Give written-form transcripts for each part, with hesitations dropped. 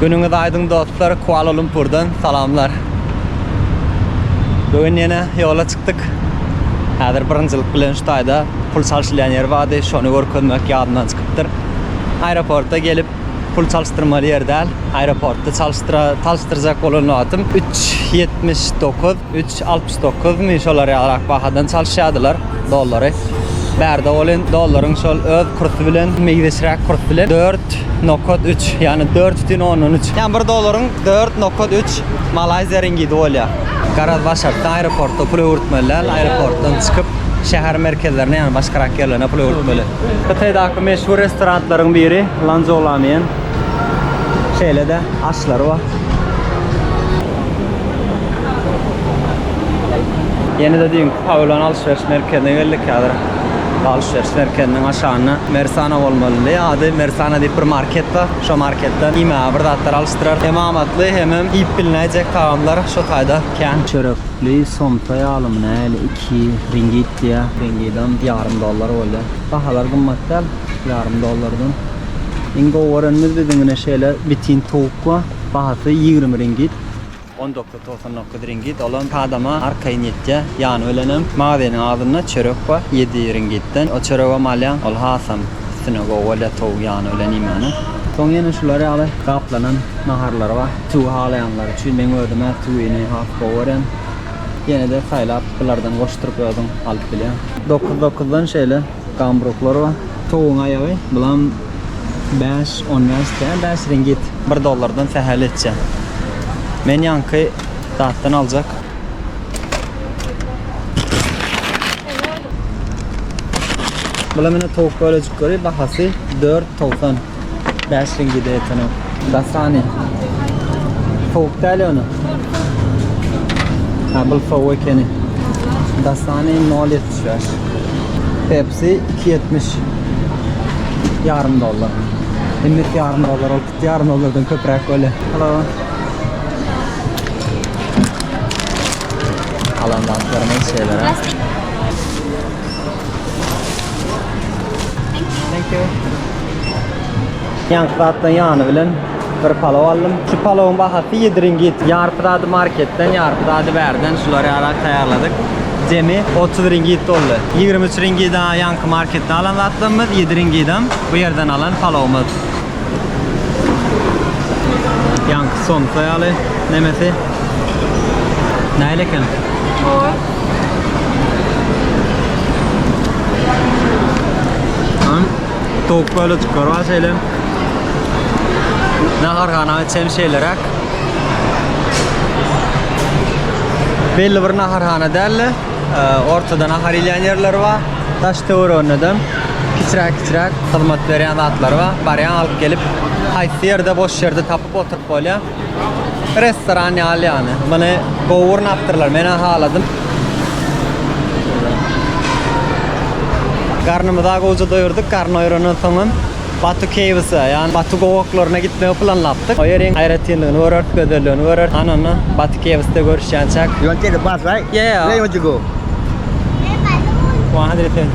Günüňiz aýdyň dostlar, Kuala Lumpurdan salamlar. Bugün ýene ýola çykdyk. Häzir birinjilik bilen şu taýda pul çalşylýan ýer bardy, şonu görkezmek ýadymdan çykypdyr. Aeroportda gelip pul çalştyrmaly ýer däl. Aeroportda çalştyrjak bolan wagtym 3.79, 3.69 mi şolar ýarak bahadan çalşýadylar dollary. Bärde bolan dollaryň şol öz kursy bilen meýzeşräk kurs bilen 4.3 ýani 4.13. Ýani 1 dollaryň 4.3 Malayziýa ringidi bolýar. Garazbaşartdan aeroportda pul öwürtmeler, aeroportdan çykyp şäher merkezlerine ýani başgarak ýerlerine pul öwürtmeli. Ýa-da meşhur restoranlaryň biri Lanzolamian. Şeýle-de aşlary bar. Ýene de diýin, Pavlan alşveriş merkezine geldik ýa-da. Alşveriş merkezinden aşağına Mersana bolmaly. Ýa-da Mersana diýip bir market bar. Şo marketden ime bir zatlar alştyrar. Hem amatly hem iýip bilinäjek taamlar şo taýda kän. Çörekli somta ýalymyna 2 ringgit diýe. Ringgidan yarım dollar boldy. Bahalar gymmatda yarım dollardan. Ingo waranmyz bizingine şeýle bitin towuk bar. Bahasy 20 ringgit. 19.99 ringgit olan adama arkayın yetce yani ölenim mağazenin ağzına çörek var 7 ringgitten o çöreğe malyan ol hasam sinagoga öyle tov yani ölenim yani son yine şuları alı kaplanan naharları var tuğ halayanlar için ben ödeme tuğ yine hafta veren yine de saylap bunlardan koşturup ödüm alıp bile 9.9'dan şeyle gambrokları var toğun ayağı bulan 5 ringgit 1 dollardan sehel etse men yankı dağıttan alacak. Bula mene tavuk böyle çıkıyor. Bahası 4.90. 5 ringgit etini. Dasani. Tavuk değil onu. Ha bul tavuk ekeni. Dasani 0.75. Pepsi 2.70. Yarım dollar. Limit yarım dollar. Yarım dollardan köprek öyle. Hello. Alandan görmek şeyler ha. Thank you. Yankılattan yanı bilen bir palov aldım. Şu palovun bahası 7 ringgit. Yarpıdadı marketten, yarpıdadı berden şuları arak ayarladık. Cemi 30 ringgit oldu. 23 ringgit'den yankı marketten alan attığımız 7 ringgit'den bu yerden alan palovumuz. Yankı son sayalı nemesi. Neyle ki? Tavuk böyle çıkıyor var şeyle naharhana içen şeylerak belli bir naharhana derli ortada nahar ilyan yerleri var taş tavır önüden kiçirak hizmet veren atlar var bariyan alıp gelip haysi yerde boş yerde tapıp oturup böyle restoran yani bana govurun aptırlar ben haladım karnımı daha koca doyurduk karnı oyunun sonun Batu Caves'a yani Batu Govoklarına gitmeyi planladık. O yerin hayretliğini uğrar, gödürlüğünü uğrar. Ananı Batu Caves'te görüşeceğiz. You want to take the bus, right? Yeah. Where you want to go? 120.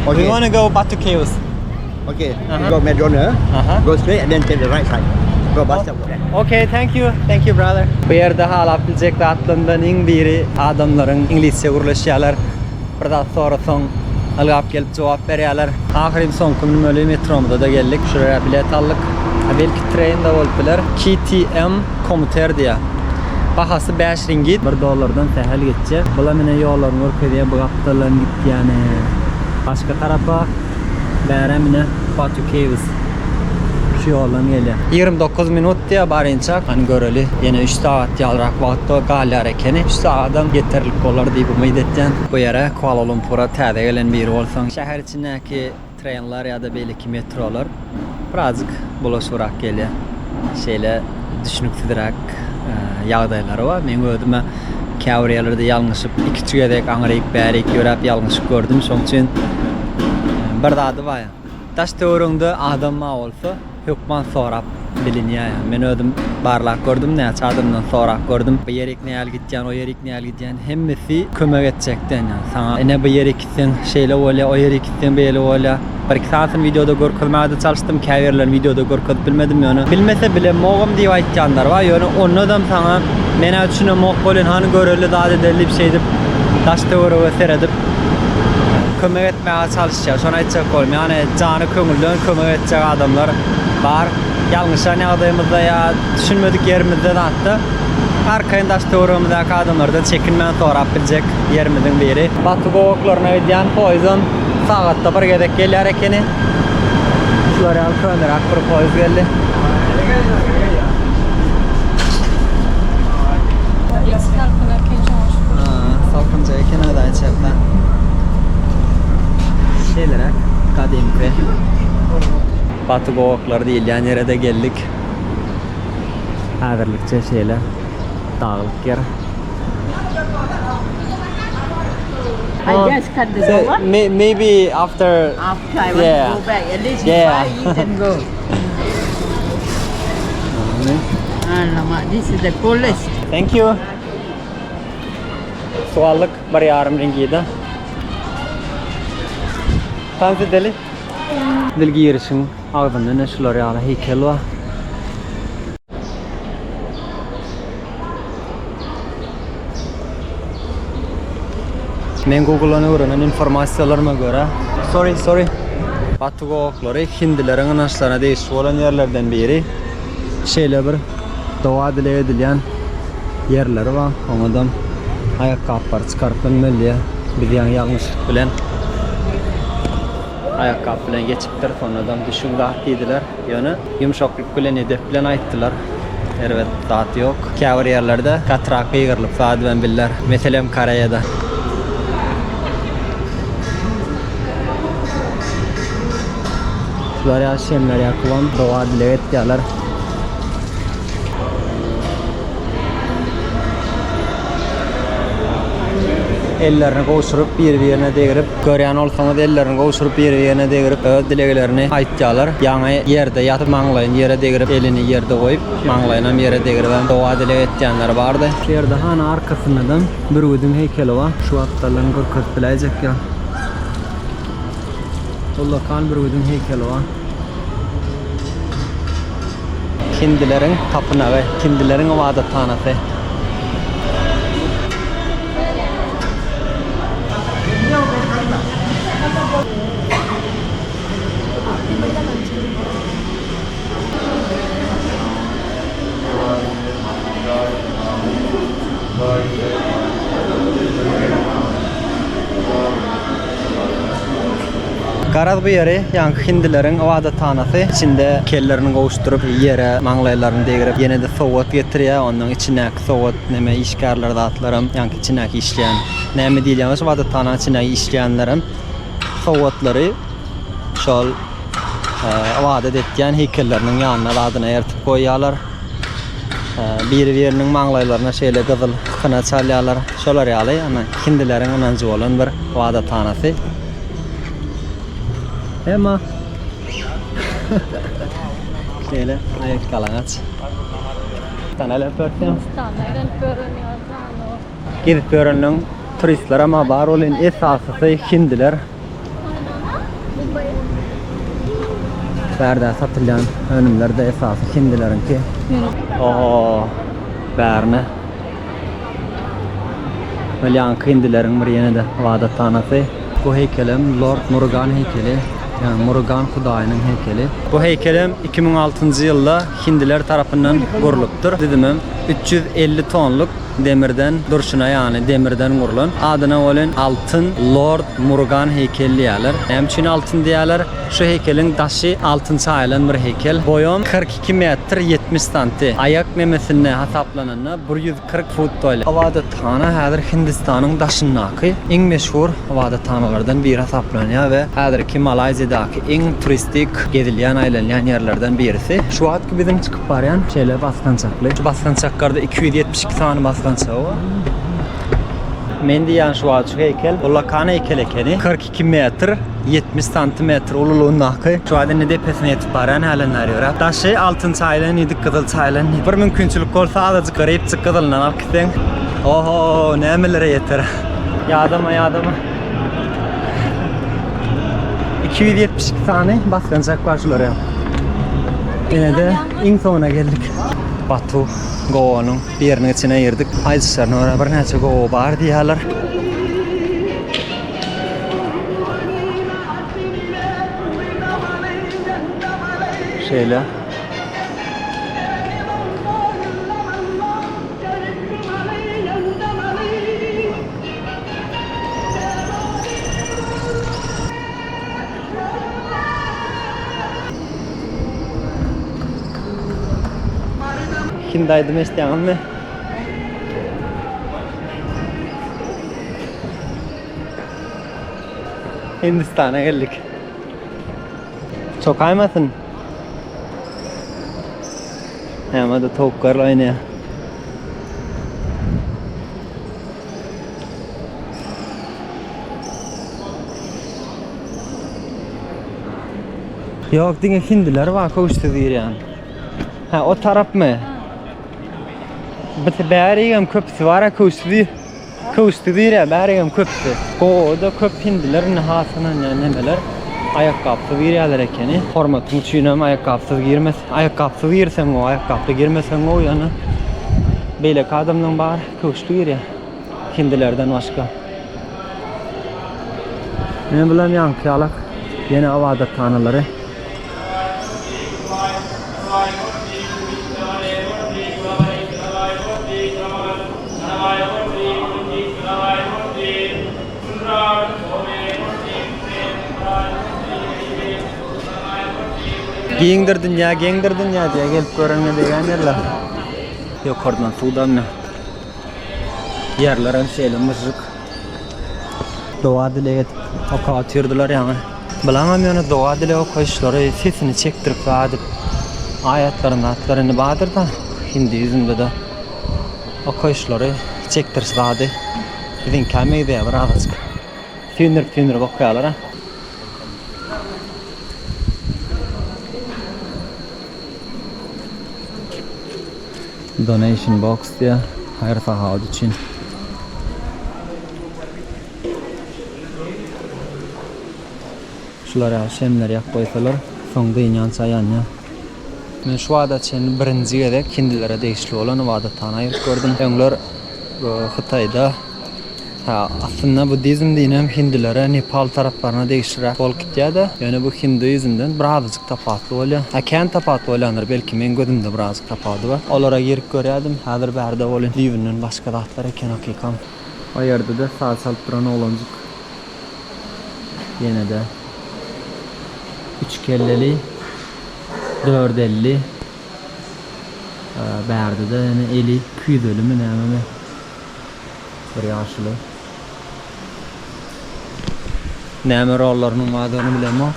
Okay. We want to go Batu Caves. Okay. You go McDonald's. Go straight and then take the right side. Go bus stop there. Okay, thank you. Thank you, brother. Bu yerde hala bilecek atlından en biri adamların İngilizce uğraşıyorlar. Burada sonra son alıp gelip cevap veriyorlar. Ahir son kumlu metromda da geldik. Şuraya bilet aldık. Belki trende oldular. KTM komuter diye. Bahası 5 ringgit. 1 dollardan sehel geçecek. Bula mene yollarını orkaya bıraktılar gitti yani. Başka tarafa Bäremine Batu Caves. Şu yoldan geliyor. 29 minut diye barınçak. Hani göreli. Yine 3 saat yalrak vakti galyar ekeni. 3 saatdan yeterlik olur deyip umid etken. Bu yere Kuala Lumpur'a täze gelen biri olsan. Şehir içindeki trenler ya da belki metrolar birazcık bulaşırak geliyor. Şeyle düşünüktüdürek yağdayları var. Men ödüme kavriyalarda yanlışıp 2 tüyedek angrayıp bärek görüp yanlışıp gördüm. Şoň üçin bir adı var ya. Taş teorunda adam olsa hükman sorap biliniyor yani. Men ödüm barlak gördüm ne çadırdan sonra gördüm. Bu yerik ne el gideceğin, o yerik ne el gideceğin hemmesi kömek edecekten yani. Sana ne bu yerik gitsen şeyle öyle, o yerik gitsen böyle öyle. Bir iki saatin videoda görkülmede çalıştım. Kaverlerin videoda görkülüp bilmedim yani. Bilmese bile moğum diye aytcanlar var yani. Onun adam sana mena üçüne moğ bolin hani görülü daha deli bir şeydi. Taşta uğru seyredip kömek etmeye çalışacak. Sonra edecek olmuyor. Yani canı kömürlüğün kömek edecek adamlar var. Yanlışlar ne adayımızda ya düşünmedik yerimizde de attı. Arkayın taşta uğrumuzdaki adamlardan çekinmen sonra bilecek yerimizin biri. Batı kovuklarına ödeyen poizon sağatta bir gedek gelýär ekeni. Şular ýaly könerak bir poýuz geldi. Salkınca eken aday çapdan. Şeylere kadimki. Batı kovukları diýilýän ýere de geldik. Häzirlikçe şeyler dağılık yer. I just cut the door. Maybe after. After I want Yeah. to go back, at least Yeah. you buy it and go. Alamak, this is the coolest. Thank you. Suallık bir yarım ringiydi. Tansi deli. Dilgi girişin ağzında ne şular ýaly heykel var. Men Google'dan öğrenen informasiyalarıma göre sorry Batı kovukları Hindilerin anaçlarına değişik olan yerlerden biri. Şeyle bir dua edilýän yerleri var. Onadan ayakkabılar çıkarıp bilmeli. Bir yanlışlık bilen ayakkabı bilen geçipdir. Sonradan düşüngah dediler. Yani yumuşaklık bilen edep bilen aittiler. Evet, saat yok. Kâvir yerlerde katrak yığırlıp saat ben biller. Meselem Karaya'da. Şular ya şemler yakılan dua dilevet diyorlar. Ellerini kavuşturup bir-birine değirip görýän olsaňyz ellerini kavuşturup bir-birine değirip öz dileglerini aýtýarlar. Ýa-ni ýerde ýatyp maňlaýyn ýere değirip elini ýerde goýup maňlaýynam ýere değirip dua dileget etýänler bardy. Şu ýerde hana arkasyndan bir ödün heykeli var. Şu atlaryň görkezip biläjek ýa. Allah kan bir ödün heykeli var. Hindilerin tapınağı, Hindilerin ibadethanasy. Garaz bu yeri yani Hindilerin ibadethanasy. İçinde kellerini kavuşturup yere maňlaýlaryny degirip ýene de sowat getirýär. Ondan içindäki sowat neme işgärler zatlarym yani içindäki işleýän näme diýilýär ibadethana içindäki işleýänlerim sowatlary şol ibadet etýän heykelleriniň ýanyna adyna ýertip goýýarlar. Bir-biriniň maňlaýlaryna şeýle gyzyl hyna çalýarlar. Şolar ýaly ama Hindileriň anancı bolan bir ibadethanasy. Emma. Şöyle ayak kalanaç. Tanale pörtüm. Tanalen görünüyor sana. Gidip görünen turistler ama var olan esasısı Hindiler. Berde satılan önümlerde esası Hindilerinki. Oho. Berne. Böyle yankı Hindilerin bir yine de ibadethanasy. Bu heykelim Lord Murugan heykeli. Yani Murugan Hudaýynyň heykeli. Bu heykelim 2006-njy ýylda Hindiler tarapyndan gurulupdyr. Dedimem 350 tonluk demirden durşuna yani demirden gurulan adyna bolan altın Lord Murugan heykeli diýerler. Hemçin altın diýerler. Şu heykeliň daşy altynçy aýlan bir heykel. Boyum 42 metr 70 santi. Ayak memesine hasaplananda 140 fut doly. Ibadethana häzir Hindistanyň daşyndaky iň meşhur ibadethanalardan biri hasaplanýar we häzirki Malazyadaky iň turistik gezilýän aýlanýan ýerlerden birisi. Şu wagtky bizim çykyp barýan şeýle baskançakly. Şu baskançaklarda 272 sany baskançak var. Men diýen şu açyk heykel, Ulakana heykel ekeni. 42 metr, 70 santimetr ululuğundaky. Şu anda ne depesine yetip baran halen arıyor. Taşı altın çaylan, idik kızıl çaylan. Bir mümkünçülük bolsa azıcık garip çıkıdılından al gitsen. Oho, nemelere yeter. Yadama. 272 tane baskıncak var şulara. Yine de in sonuna geldik. Batu Go'nun bir yerinin içine girdik. Ayrıca oraya bir neçe Go var diyorlar. Şöyle. Hindaydım isteyen mi? Hindistan'a geldik. Çok aymasın. Ama da tavuklarla oynuyor. Yok dinle Hindiler var koştu diyor yani. Ha o taraf mı? Bitti bärigem köpsi var koştu diyor ya bärigem köpsi. O da köp Hindilerin hasanan yani nemeler. Ayakkabı veriyorlar ekeni. Hormatın üçünem ayakkabı girmez. Ayakkabı girsen o ayakkabı girmesen o yani. Böyle adamdan var koştu ya. Hindilerden başka. Ne bileyim yankı alak. Yine avada tanrıları. Giyindir dünya diye gelip görünme degan yerler. Yok oradan sudan ne? Yerlerin şeyle mızık. Doğa dile oka atırdılar yani. Bilemem yani doğa dile o koşları sesini çektirip adip ayetlerini atlarını bağdır da Hinduizm'de de o koşları çektirip adı. Bizim kamiyi de yapar azıcık. Tünür bakıyorlar ha. Donation box diye her sahadı için. Şulara şemler yak koysalar sonda inan sayan ya. Men şu anda için birinci gedek Hindilere değişli olan vada tanayır gördüm. Onlar Xitayda aslında Budizm dinem Hindilere Nepal taraflarına değiştirerek ol gitiydi. Yani bu Hinduizmden birazcık tafatlı oluyor. Ken tafatlı olanlar belki men gözümde birazcık tafatlı var. Olara girip görüyordum. Hazır berde olun. Livinin başka dağıtları eken hakikam. O yerde de sağ salıp duran olancık. Yine de 3 kelleli 450 berde de yani eli 200 ölümü ne bir yaşlı. Näme rollarının madını bilemok.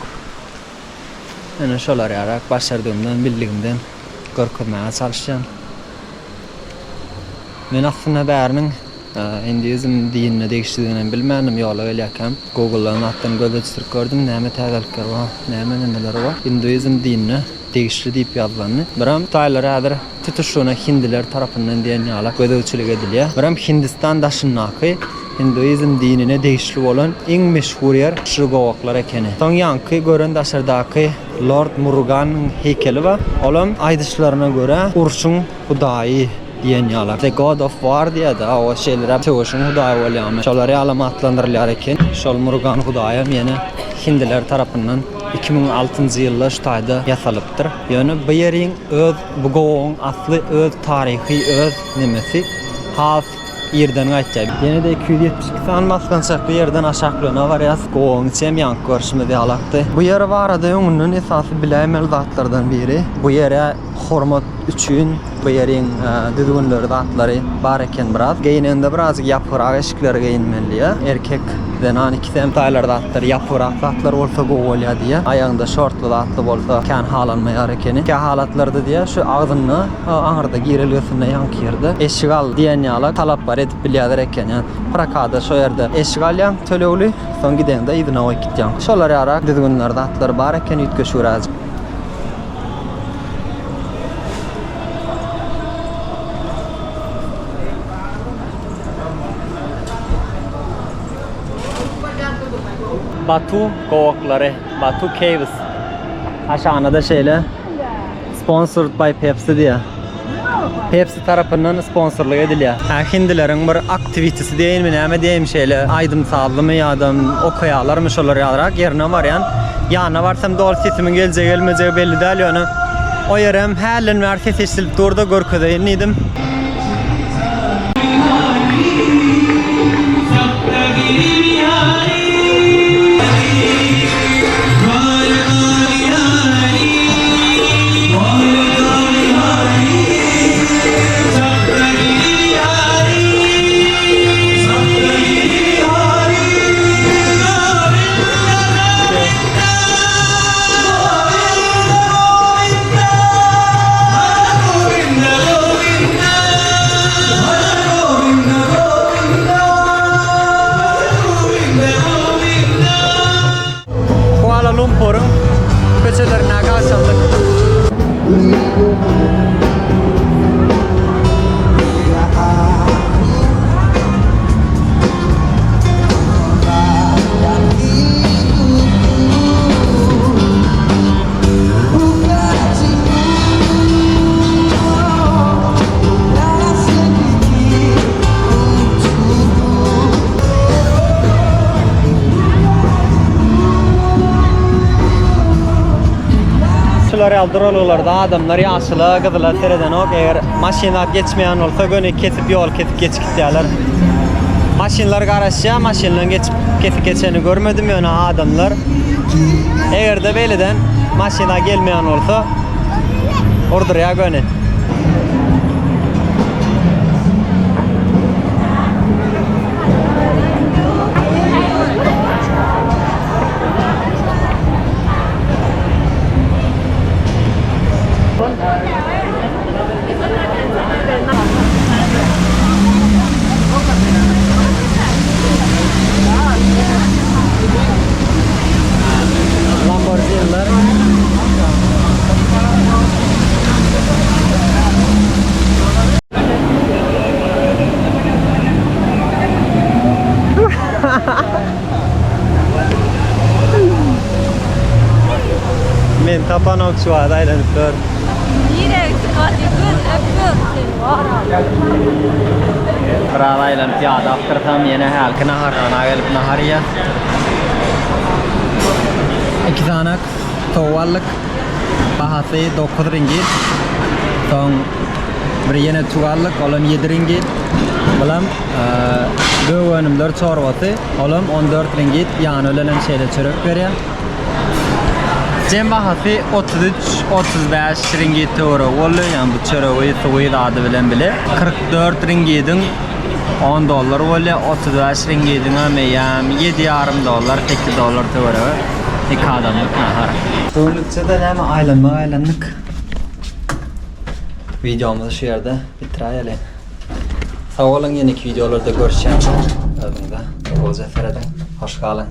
Yani şolar yarak başardığımdan, bildiğimden görkürmeye çalışacağım. Men aslında bärinin Hinduizm dinine değiştiğini bilmedim yola öyleyken. Google'dan attım gözetstirip gördüm näme täzelikler var, näme nemeler var. Hinduizm dinine değişti deyip yazılanını. Biram Taylar adır tutuşuna Hindiler tarafından diyen yalak gözetsçilik ediliyor. Biram Hindistan daşınakı Hinduizm dinine değişli olan en meşhur yer Şırgovaklar ekeni. Son yankı gören daşırdaki Lord Murugan'ın heykeli var. Olam aydışlarına göre Urşun Hudayı diyen yalak. The God of War diye da o şeylere Urşun Hudayı olayamı. Şolları alamatlandırılar eken. Şol Murugan Hudayı yine Hindiler tarafından 2006 yılda Xitayda yasalıptır. Yani bu yerin öz, bu goğun aslı öz tarihi öz nemesi has yerden geçecek. Yine de 272 tane baskançak bir yerden aşağılığına var ya. Goğun içem yank görüşme diyalaktı. Bu yer var adı onun esası bilemel zatlardan biri. Bu yere hormat üçün bu yerin düzgünleri zatları bareken biraz. Giyinende biraz yapırak eşikleri giyinmeli ya. Erkek Den 2 emtaylarda atlar yapıraklı atlar olsa goğolya diye. Ayağında şortlu da atlı bolsa kan halanmayar ekeni. Ki halatlarda diye şu ağzını ağırda giriliyorsun yankı yerde. Eşgal diyen yalak talap var edip bilyadır eken yani. Prakada şu yerde eşgal yan tölevli son giden de idina oy git yan. Şolar yarak düzgünlerde atlar bar eken ütköşür azı. Batu kovakları, Batu Caves. Aşağıda da şeyle sponsored by Pepsi diye. Pepsi tarafından sponsorluk ediliyor. Hindilerin bir aktivitesi değil mi? Ne diyeyim şeyle aydım sağlı mı ya da okuyalar mı şoları alarak yerine var yani. Yana varsam dol sesimin geleceği gelmeyeceği belli değil yani. O yerim her üniversite seçilip durda görküde neydim. Kuala Lumpur'un köşelerine karşılık. Şular yaldırıyorlar adamlar yaşlı kızlar sereden ok eğer maşinlar geçmeyen olsa gönü kesip yol kesip geç gidiyorlar. Maşinlar karışıyor, maşinlerin kesip geçeni görmedim yani adamlar. Eğer de beliden maşina gelmeyen olsa ordur ya gönü. Lamborghini'ler. Men tapan också aylanıp dur. Kral aylanıp ya da aftertam yine halkına harana gelip nahariya. 2 tane tovallık bahası 9 ringgit. Son bir yine tuvallık olam 7 ringgit. Olam göğünümler çorbası olam 14 ringgit. Yani öyle şeyle çörek veriyor. Cem bahası 33-35 ringgit euro oldu. Yani bu çöreği soğuydu adı bilen bile. 44 ringgit'in 10 dolar oldu. 35 ringgit'in ama yani 7,5 dolar 8 dolar euro. İki adamlık nahar. Sonuçta da hem aylanlık. Videomuzu şu yerde bitirelim. Sağ olun, yeni videolarda görüşeceğim. Adında Oğuz Efer'den. Hoş kalın.